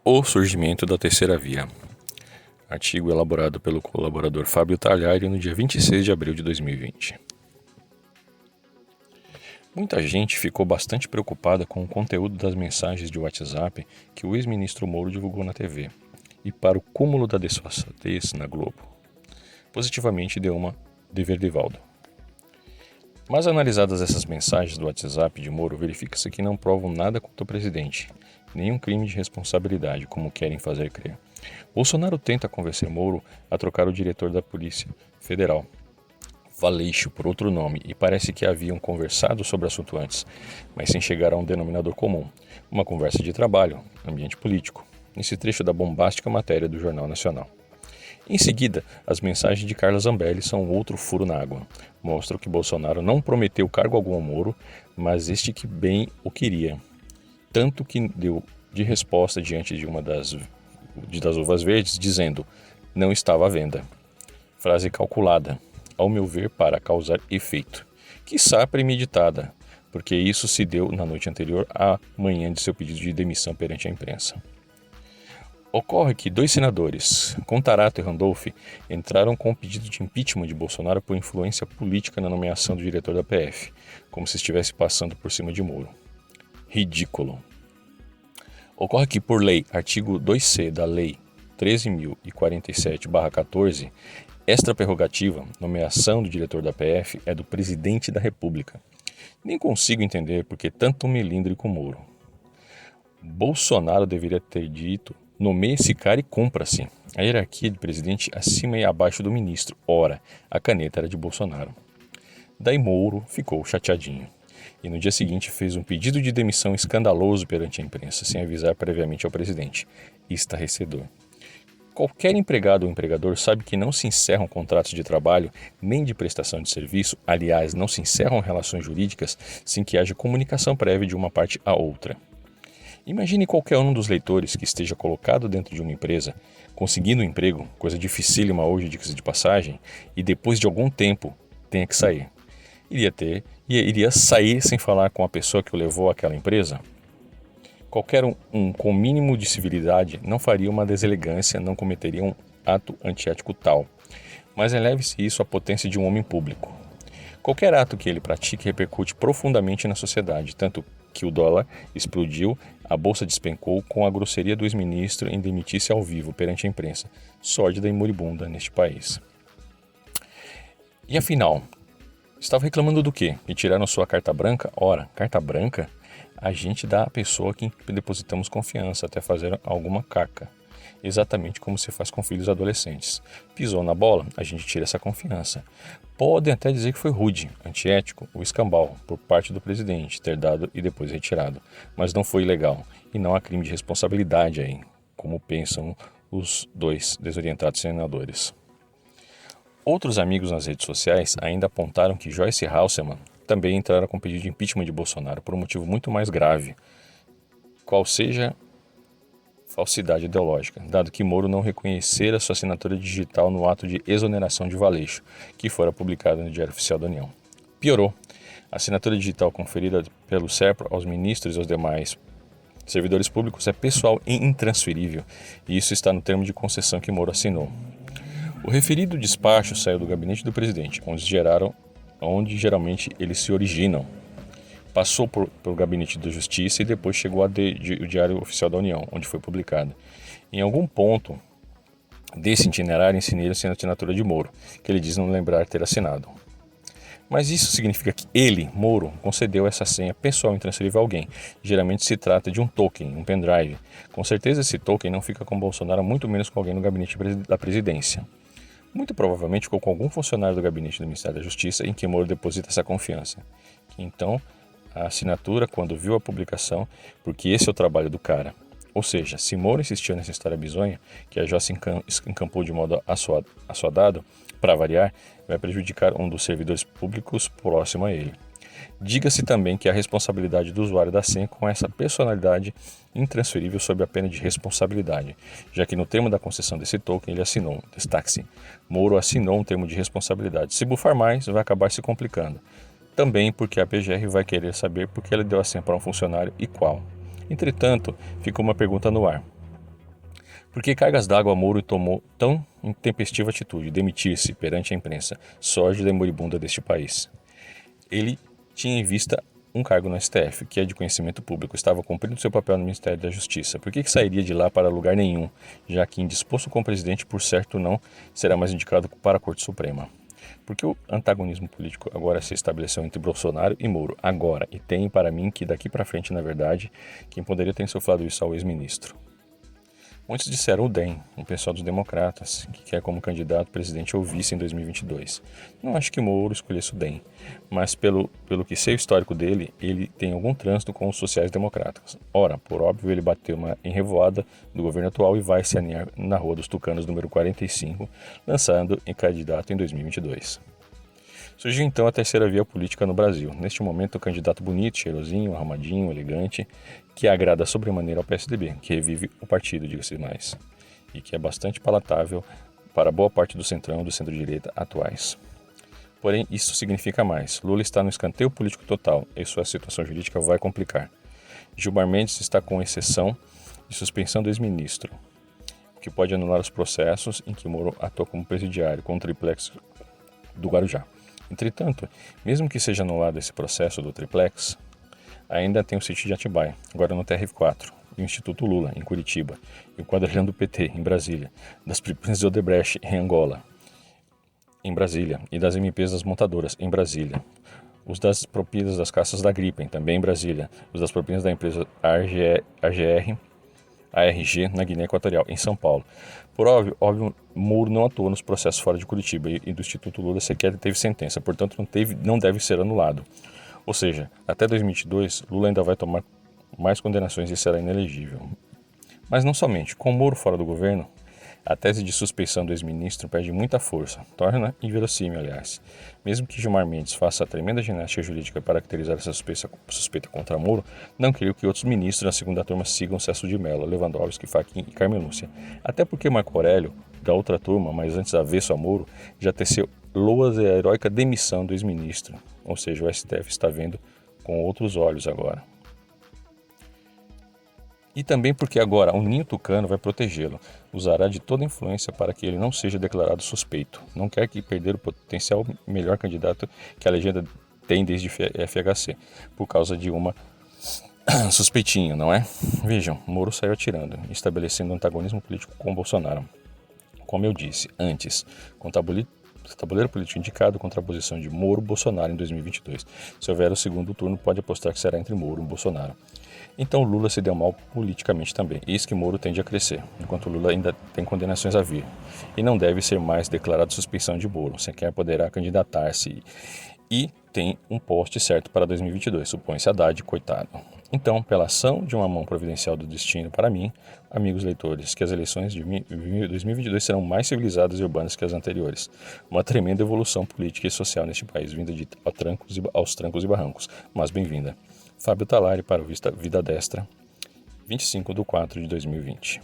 O surgimento da terceira via. Artigo elaborado pelo colaborador Fábio Talhari no dia 26 de abril de 2020. Muita gente ficou bastante preocupada com o conteúdo das mensagens de WhatsApp que o ex-ministro Moro divulgou na TV, e para o cúmulo da desfaçatez na Globo, positivamente deu uma de Verdivaldo. Mas analisadas essas mensagens do WhatsApp de Moro, verifica-se que não provam nada contra o presidente, nenhum crime de responsabilidade, como querem fazer crer. Bolsonaro tenta convencer Moro a trocar o diretor da Polícia Federal, Valeixo, por outro nome, e parece que haviam conversado sobre o assunto antes, mas sem chegar a um denominador comum, uma conversa de trabalho, ambiente político, nesse trecho da bombástica matéria do Jornal Nacional. Em seguida, as mensagens de Carla Zambelli são outro furo na água. Mostram que Bolsonaro não prometeu cargo algum ao Moro, mas este que bem o queria. Tanto que deu de resposta diante de uma das uvas verdes, dizendo: não estava à venda. Frase calculada, ao meu ver, para causar efeito. Quiçá premeditada, porque isso se deu na noite anterior à manhã de seu pedido de demissão perante a imprensa. Ocorre que 2 senadores, Contarato e Randolph, entraram com o pedido de impeachment de Bolsonaro por influência política na nomeação do diretor da PF, como se estivesse passando por cima de Moro. Ridículo. Ocorre que, por lei, artigo 2C da Lei 13.047/14, esta prerrogativa, nomeação do diretor da PF, é do presidente da República. Nem consigo entender por que tanto melindre com Moro. Bolsonaro deveria ter dito: nomeie esse cara e cumpra-se. A hierarquia de presidente acima e abaixo do ministro. Ora, a caneta era de Bolsonaro. Daí Moro ficou chateadinho. E no dia seguinte fez um pedido de demissão escandaloso perante a imprensa, sem avisar previamente ao presidente. Estarrecedor. Qualquer empregado ou empregador sabe que não se encerram contratos de trabalho nem de prestação de serviço, aliás, não se encerram relações jurídicas sem que haja comunicação prévia de uma parte à outra. Imagine qualquer um dos leitores que esteja colocado dentro de uma empresa, conseguindo um emprego, coisa dificílima hoje, dicas de passagem, e depois de algum tempo tenha que sair. Iria sair sem falar com a pessoa que o levou àquela empresa? Qualquer um com mínimo de civilidade não faria uma deselegância, não cometeria um ato antiético tal. Mas eleve-se isso à potência de um homem público. Qualquer ato que ele pratique repercute profundamente na sociedade, tanto que o dólar explodiu, a bolsa despencou com a grosseria do ex-ministro em demitir-se ao vivo perante a imprensa, sórdida e moribunda neste país. E afinal, estava reclamando do quê? E tiraram sua carta branca? Ora, carta branca a gente dá à pessoa que depositamos confiança até fazer alguma caca. Exatamente como se faz com filhos adolescentes. Pisou na bola, a gente tira essa confiança. Podem até dizer que foi rude, antiético ou escambau por parte do presidente ter dado e depois retirado. Mas não foi ilegal e não há crime de responsabilidade aí, como pensam os 2 desorientados senadores. Outros amigos nas redes sociais ainda apontaram que Joyce Hasselmann também entraram com pedido de impeachment de Bolsonaro por um motivo muito mais grave, qual seja falsidade ideológica, dado que Moro não reconhecera sua assinatura digital no ato de exoneração de Valeixo, que fora publicado no Diário Oficial da União. Piorou. A assinatura digital conferida pelo SERPRO aos ministros e aos demais servidores públicos é pessoal e intransferível, e isso está no termo de concessão que Moro assinou. O referido despacho saiu do gabinete do presidente, onde geralmente eles se originam. Passou pelo Gabinete da Justiça e depois chegou ao Diário Oficial da União, onde foi publicado. Em algum ponto desse itinerário insinera-se a assinatura de Moro, que ele diz não lembrar ter assinado. Mas isso significa que ele, Moro, concedeu essa senha pessoal intransferível a alguém. Geralmente se trata de um token, um pendrive. Com certeza esse token não fica com Bolsonaro, muito menos com alguém no gabinete da presidência. Muito provavelmente ficou com algum funcionário do gabinete do Ministério da Justiça em que Moro deposita essa confiança. Que então a assinatura quando viu a publicação, porque esse é o trabalho do cara. Ou seja, se Moro insistiu nessa história bizonha, que a Joyce encampou de modo assuadado, para variar, vai prejudicar um dos servidores públicos próximo a ele. Diga-se também que a responsabilidade do usuário da senha com essa personalidade intransferível sob a pena de responsabilidade, já que no termo da concessão desse token ele assinou, destaque-se, Moro assinou um termo de responsabilidade. Se bufar mais, vai acabar se complicando. Também porque a PGR vai querer saber por que ele deu a senha para um funcionário e qual. Entretanto, ficou uma pergunta no ar. Por que cargas d'água Moro tomou tão intempestiva atitude de demitir-se perante a imprensa sórdida e moribunda deste país? Ele tinha em vista um cargo no STF, que é de conhecimento público, estava cumprindo seu papel no Ministério da Justiça. Por que sairia de lá para lugar nenhum, já que indisposto com o presidente, por certo não, será mais indicado para a Corte Suprema? Porque o antagonismo político agora se estabeleceu entre Bolsonaro e Moro, agora, e tem para mim que daqui para frente, na verdade, quem poderia ter insuflado isso ao ex-ministro. Muitos disseram o DEM, o pessoal dos democratas, que quer como candidato presidente ou vice em 2022. Não acho que Moro escolhesse o DEM, mas pelo que sei o histórico dele, ele tem algum trânsito com os sociais-democratas. Ora, por óbvio, ele bateu uma enrevoada do governo atual e vai se aninhar na Rua dos Tucanos número 45, lançando em candidato em 2022. Surgiu então a terceira via política no Brasil. Neste momento, o candidato bonito, cheirosinho, arrumadinho, elegante, que agrada sobremaneira ao PSDB, que revive o partido, diga-se mais, e que é bastante palatável para boa parte do centrão e do centro-direita atuais. Porém, isso significa mais. Lula está no escanteio político total e sua situação jurídica vai complicar. Gilmar Mendes está com exceção de suspensão do ex-ministro, que pode anular os processos em que Moro atua como presidiário com o triplex do Guarujá. Entretanto, mesmo que seja anulado esse processo do triplex, ainda tem o sítio de Atibaia, agora no TRF4, e o Instituto Lula, em Curitiba, e o quadrilhão do PT, em Brasília, das propinas de Odebrecht, em Angola, em Brasília, e das MPs das montadoras, em Brasília. Os das propinas das caças da Gripen, também em Brasília. Os das propinas da empresa ARG, na Guiné Equatorial, em São Paulo. Por óbvio, Moro não atuou nos processos fora de Curitiba e do Instituto Lula sequer teve sentença, portanto não deve ser anulado. Ou seja, até 2022, Lula ainda vai tomar mais condenações e será inelegível. Mas não somente, com Moro fora do governo, a tese de suspeição do ex-ministro perde muita força, torna inverossímil, aliás. Mesmo que Gilmar Mendes faça a tremenda ginástica jurídica para caracterizar essa suspeita contra Moro, não creio que outros ministros na segunda turma sigam Celso de Mello, Lewandowski, Fachin e Carmen Lúcia. Até porque Marco Aurélio, da outra turma, mas antes avesso a Moro, já teceu loas e a heróica demissão do ex-ministro. Ou seja, o STF está vendo com outros olhos agora. E também porque agora o Ninho Tucano vai protegê-lo, usará de toda influência para que ele não seja declarado suspeito. Não quer que perder o potencial melhor candidato que a legenda tem desde FHC, por causa de uma suspeitinha, não é? Vejam, Moro saiu atirando, estabelecendo um antagonismo político com Bolsonaro. Como eu disse antes, com o tabuleiro político indicado contra a posição de Moro-Bolsonaro em 2022. Se houver o segundo turno, pode apostar que será entre Moro e Bolsonaro. Então Lula se deu mal politicamente também. Eis que Moro tende a crescer, enquanto Lula ainda tem condenações a vir. E não deve ser mais declarado suspeição de Moro, sequer poderá candidatar-se. E tem um poste certo para 2022, supõe-se Haddad, coitado. Então, pela ação de uma mão providencial do destino para mim, amigos leitores, que as eleições de 2022 serão mais civilizadas e urbanas que as anteriores. Uma tremenda evolução política e social neste país, vinda aos trancos e barrancos, mas bem-vinda. Fábio Talari para o Vida Destra, 25/4/2020.